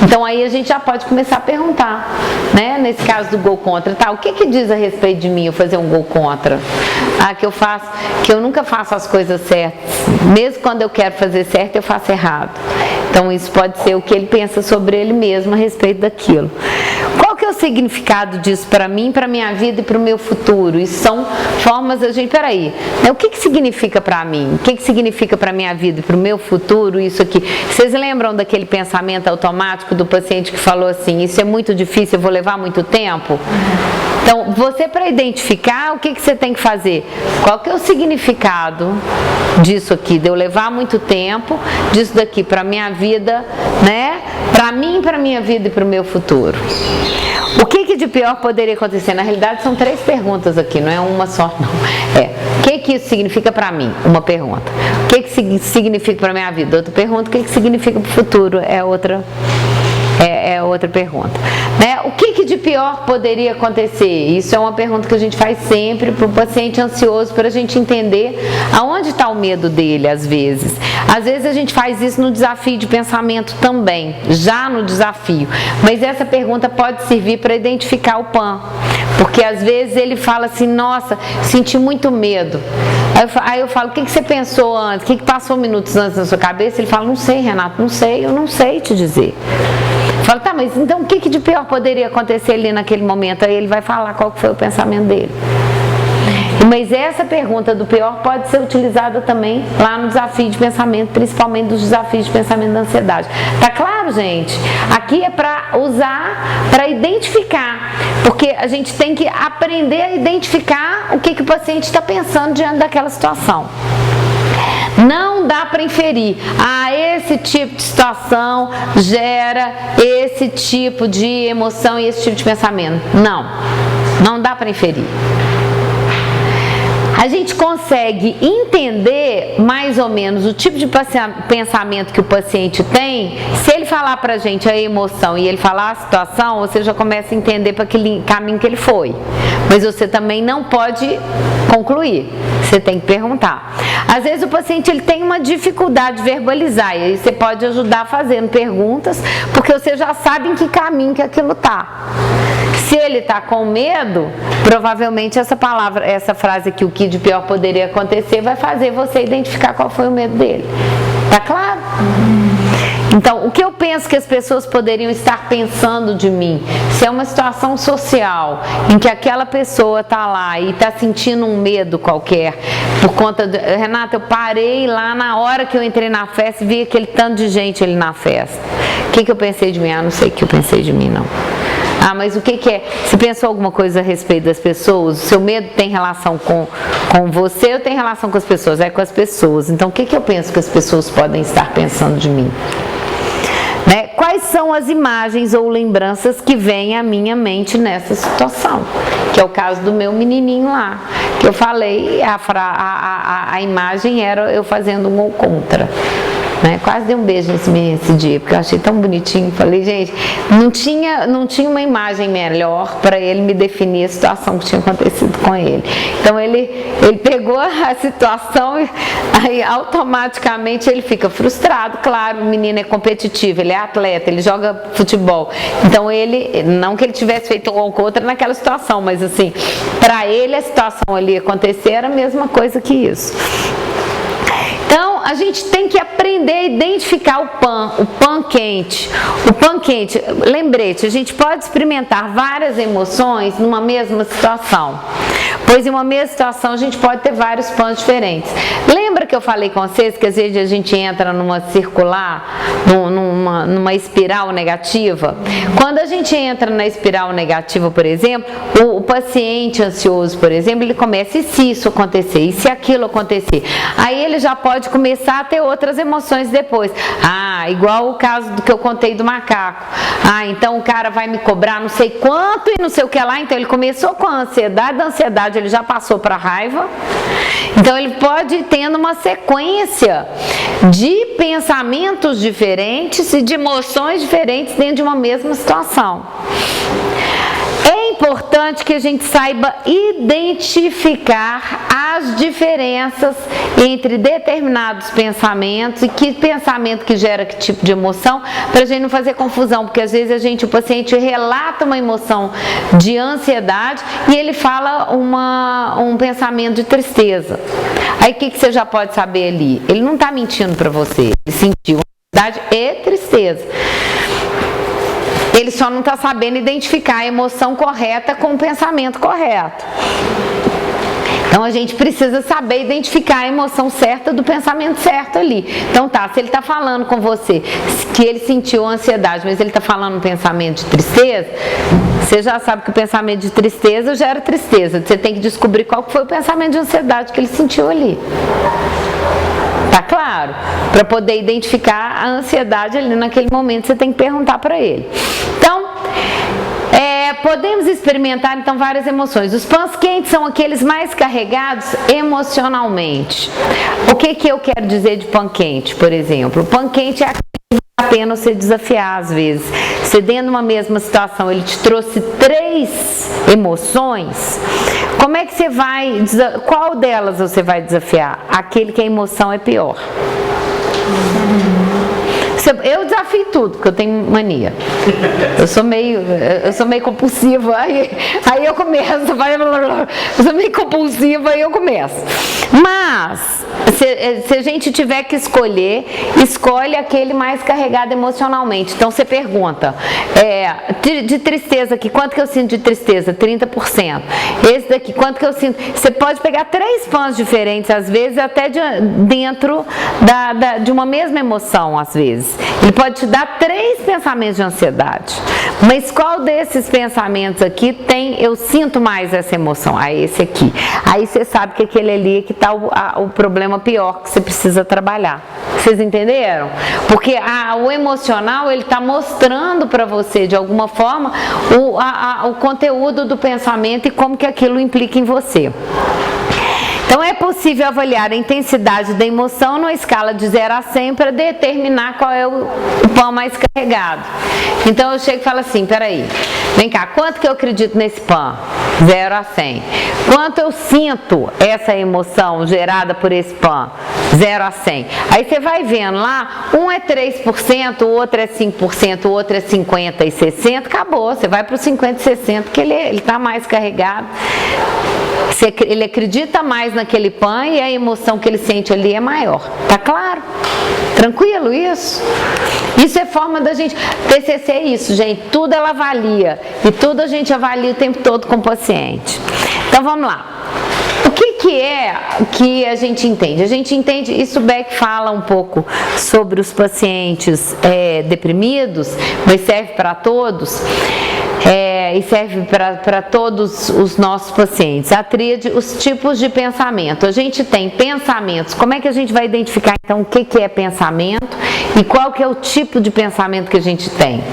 Então aí a gente já pode começar a perguntar, né? Nesse caso do gol contra, tá? O que diz a respeito de mim eu fazer um gol contra? Que eu nunca faço as coisas certas. Mesmo quando eu quero fazer certo, eu faço errado. Então isso pode ser o que ele pensa sobre ele mesmo a respeito daquilo. Qual que é o significado disso para mim, para minha vida e para o meu futuro? Isso são formas da gente, peraí, né? O que significa para mim? O que significa para minha vida e para o meu futuro isso aqui? Vocês lembram daquele pensamento automático do paciente que falou assim, isso é muito difícil, eu vou levar muito tempo? Então, você para identificar, o que você tem que fazer? Qual que é o significado disso aqui, de eu levar muito tempo, disso daqui para minha vida, né? Para mim, para minha vida e para o meu futuro. O que de pior poderia acontecer? Na realidade, são 3 perguntas aqui, não é uma só, não. O que isso significa para mim? Uma pergunta. O que significa para minha vida? Outra pergunta. O que significa para o futuro? É outra pergunta. Né? O que de pior poderia acontecer? Isso é uma pergunta que a gente faz sempre para o paciente ansioso, para a gente entender aonde está o medo dele, às vezes. Às vezes a gente faz isso no desafio de pensamento também, já no desafio. Mas essa pergunta pode servir para identificar o PAN. Porque às vezes ele fala assim, nossa, senti muito medo. Aí eu falo, o que você pensou antes? O que passou minutos antes na sua cabeça? Ele fala, não sei, Renato, não sei, eu não sei te dizer. Eu falo, tá, mas então o que de pior poderia acontecer ali naquele momento? Aí ele vai falar qual que foi o pensamento dele. Mas essa pergunta do pior pode ser utilizada também lá no desafio de pensamento, principalmente dos desafios de pensamento da ansiedade. Tá claro, gente? Aqui é para usar, para identificar, porque a gente tem que aprender a identificar o que o paciente está pensando diante daquela situação. Não dá para inferir, esse tipo de situação gera esse tipo de emoção e esse tipo de pensamento. Não dá para inferir. A gente consegue entender mais ou menos o tipo de pensamento que o paciente tem. Se ele falar pra gente a emoção e ele falar a situação, você já começa a entender para aquele caminho que ele foi. Mas você também não pode concluir, você tem que perguntar. Às vezes o paciente ele tem uma dificuldade de verbalizar, e aí você pode ajudar fazendo perguntas, porque você já sabe em que caminho que aquilo tá. Se ele está com medo, provavelmente essa frase aqui, o que de pior poderia acontecer, vai fazer você identificar qual foi o medo dele. Tá claro? Então, o que eu penso que as pessoas poderiam estar pensando de mim? Se é uma situação social em que aquela pessoa está lá e está sentindo um medo qualquer, por conta de... Renata, eu parei lá na hora que eu entrei na festa e vi aquele tanto de gente ali na festa. O que eu pensei de mim? Não sei o que eu pensei de mim, não. Mas o que é? Você pensou alguma coisa a respeito das pessoas? O seu medo tem relação com você ou tem relação com as pessoas? É com as pessoas. Então, o que eu penso que as pessoas podem estar pensando de mim? Né? Quais são as imagens ou lembranças que vêm à minha mente nessa situação? Que é o caso do meu menininho lá, que eu falei, a imagem era eu fazendo um gol contra. Né? Quase dei um beijo nesse menino esse dia, porque eu achei tão bonitinho. Falei, gente, não tinha uma imagem melhor para ele me definir a situação que tinha acontecido com ele. Então ele pegou a situação e aí automaticamente ele fica frustrado. Claro, o menino é competitivo, ele é atleta, ele joga futebol. Então não que ele tivesse feito um gol contra naquela situação, mas assim, para ele a situação ali acontecer era a mesma coisa que isso. Então, a gente tem que aprender a identificar o PAN quente. O PAN quente, lembrete, a gente pode experimentar várias emoções numa mesma situação. Pois em uma mesma situação a gente pode ter vários PANs diferentes. Lembra que eu falei com vocês que às vezes a gente entra numa circular, numa espiral negativa? Quando a gente entra na espiral negativa, por exemplo, o paciente ansioso, por exemplo, ele começa, e se isso acontecer? E se aquilo acontecer? Aí ele já pode começar a ter outras emoções depois. Igual o caso do que eu contei do macaco. Então o cara vai me cobrar não sei quanto e não sei o que lá. Então ele começou com a ansiedade, da ansiedade ele já passou para a raiva. Então ele pode ir tendo uma sequência de pensamentos diferentes e de emoções diferentes dentro de uma mesma situação. É importante que a gente saiba identificar as diferenças entre determinados pensamentos e que pensamento que gera que tipo de emoção, para a gente não fazer confusão, porque às vezes o paciente relata uma emoção de ansiedade e ele fala um pensamento de tristeza. Aí o que você já pode saber ali? Ele não está mentindo para você, ele sentiu ansiedade e tristeza. Ele só não está sabendo identificar a emoção correta com o pensamento correto. Então a gente precisa saber identificar a emoção certa do pensamento certo ali. Então tá, se ele está falando com você que ele sentiu ansiedade, mas ele está falando um pensamento de tristeza, você já sabe que o pensamento de tristeza gera tristeza. Você tem que descobrir qual foi o pensamento de ansiedade que ele sentiu ali. Tá claro? Para poder identificar a ansiedade ali naquele momento, você tem que perguntar para ele. Então, podemos experimentar então várias emoções. Os pães quentes são aqueles mais carregados emocionalmente. O que eu quero dizer de pão quente, por exemplo? O pão quente é aquele que vale a pena você desafiar às vezes. Você dentro de uma mesma situação, ele te trouxe 3 emoções. Como é que você vai, qual delas você vai desafiar? Aquele que a emoção é pior. Eu desafio tudo, porque eu tenho mania. Eu sou meio compulsiva, aí eu começo, eu sou meio compulsiva e eu começo. Mas, se a gente tiver que escolher, escolhe aquele mais carregado emocionalmente. Então você pergunta, de tristeza aqui, quanto que eu sinto de tristeza? 30%. Esse daqui, quanto que eu sinto? Você pode pegar 3 pães diferentes, às vezes, até dentro de uma mesma emoção, às vezes. Ele pode te dar 3 pensamentos de ansiedade. Mas qual desses pensamentos aqui tem, eu sinto mais essa emoção? Esse aqui. Aí você sabe que aquele ali é que está o problema pior que você precisa trabalhar. Vocês entenderam? Porque o emocional, ele está mostrando para você, de alguma forma, o conteúdo do pensamento e como que aquilo implica em você. Então é possível avaliar a intensidade da emoção numa escala de 0 a 100 para determinar qual é o pão mais carregado. Então eu chego e falo assim, peraí, vem cá, quanto que eu acredito nesse pão? 0 a 100. Quanto eu sinto essa emoção gerada por esse pão? 0 a 100. Aí você vai vendo lá, um é 3%, o outro é 5%, o outro é 50% e 60%, acabou, você vai para os 50% e 60%, porque ele está mais carregado. Ele acredita mais naquele pão e a emoção que ele sente ali é maior. Tá claro? Tranquilo isso? Isso é forma da gente... TCC é isso, gente. Tudo ela avalia. E tudo a gente avalia o tempo todo com o paciente. Então vamos lá. O que é que a gente entende? A gente entende, isso Beck fala um pouco sobre os pacientes deprimidos, mas serve para todos. E serve para todos os nossos pacientes. A tríade, os tipos de pensamento. A gente tem pensamentos. Como é que a gente vai identificar então o que é pensamento e qual que é o tipo de pensamento que a gente tem?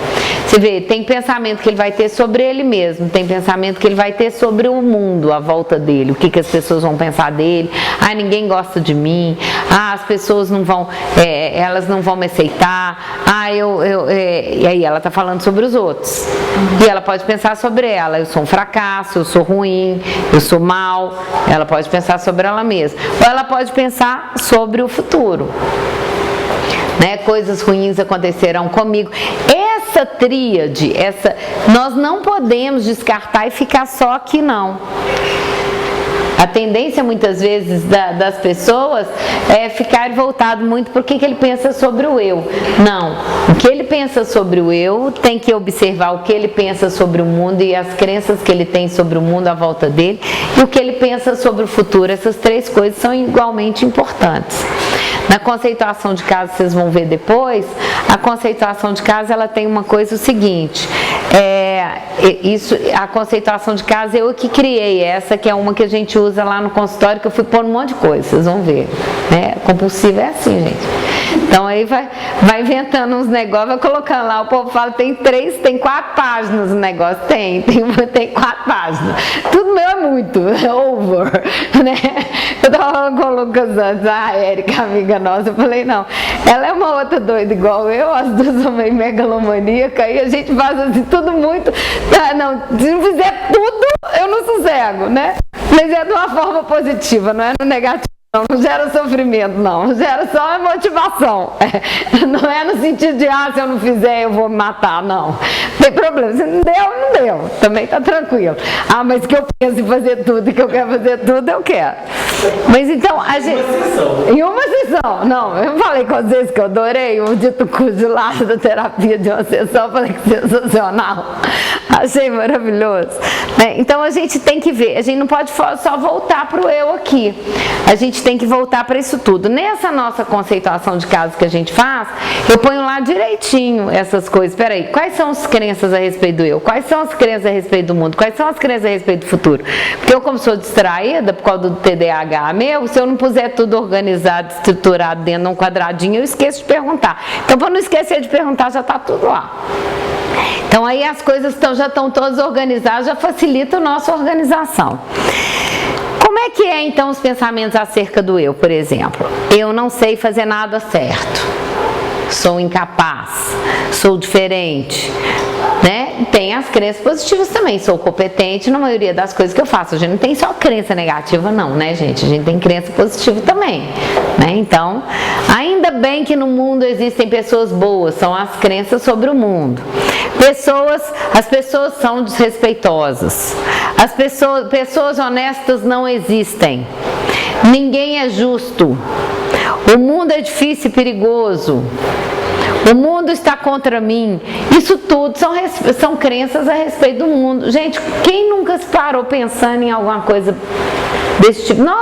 Você vê, tem pensamento que ele vai ter sobre ele mesmo, tem pensamento que ele vai ter sobre o mundo à volta dele, o que as pessoas vão pensar dele. Ninguém gosta de mim, as pessoas não vão, elas não vão me aceitar, e aí ela está falando sobre os outros. E ela pode pensar sobre ela, eu sou um fracasso, eu sou ruim, eu sou mal. Ela pode pensar sobre ela mesma. Ou ela pode pensar sobre o futuro. Coisas ruins acontecerão comigo. Essa tríade, nós não podemos descartar e ficar só aqui não. A tendência muitas vezes das pessoas é ficar voltado muito para o que ele pensa sobre o eu. Não, o que ele pensa sobre o eu tem que observar o que ele pensa sobre o mundo e as crenças que ele tem sobre o mundo à volta dele e o que ele pensa sobre o futuro. Essas 3 coisas são igualmente importantes. Na conceituação de caso, vocês vão ver depois, a conceituação de caso ela tem uma coisa o seguinte, a conceituação de caso eu que criei, essa que é uma que a gente usa lá no consultório, que eu fui pôr um monte de coisa, vocês vão ver. Compulsivo é assim, gente. Então aí vai inventando uns negócios, vai colocando lá, o povo fala, tem 4 páginas o negócio, tem 4 páginas. Tudo meu é muito, over, né? Eu tava falando com o Lucas antes, a Érica, amiga nossa, eu falei, não, ela é uma outra doida igual eu, as duas são meio megalomaníaca, e a gente faz assim, tudo muito, se não fizer tudo, eu não sossego, né? Mas é de uma forma positiva, não é no negativo. Não gera sofrimento, não. Gera só motivação. Não é no sentido de, se eu não fizer, eu vou me matar, não. Não tem problema. Se não deu, não deu. Também tá tranquilo. Mas que eu penso em fazer tudo e que eu quero fazer tudo, eu quero. Mas então, a gente... Em uma sessão. Não, eu falei com vocês que eu adorei o dito cujo lá da terapia de uma sessão. Falei que sensacional. Achei maravilhoso. Então, a gente tem que ver. A gente não pode só voltar pro eu aqui. A gente tem que voltar para isso tudo. Nessa nossa conceituação de casos que a gente faz, eu ponho lá direitinho essas coisas. Espera aí, quais são as crenças a respeito do eu? Quais são as crenças a respeito do mundo? Quais são as crenças a respeito do futuro? Porque eu, como sou distraída por causa do TDAH meu, se eu não puser tudo organizado, estruturado dentro de um quadradinho, eu esqueço de perguntar. Então, para não esquecer de perguntar, já está tudo lá. Então, aí as coisas já estão todas organizadas, já facilita a nossa organização. Como é que é então os pensamentos acerca do eu, por exemplo? Eu não sei fazer nada certo, sou incapaz, sou diferente, né? Tem as crenças positivas também, sou competente na maioria das coisas que eu faço. A gente não tem só crença negativa não, né, gente? A gente tem crença positiva também, né? Então, ainda bem que no mundo existem pessoas boas, são as crenças sobre o mundo. As pessoas são desrespeitosas. As pessoas honestas não existem. Ninguém é justo. O mundo é difícil e perigoso. O mundo está contra mim. Isso tudo são crenças a respeito do mundo. Gente, quem nunca se parou pensando em alguma coisa desse tipo?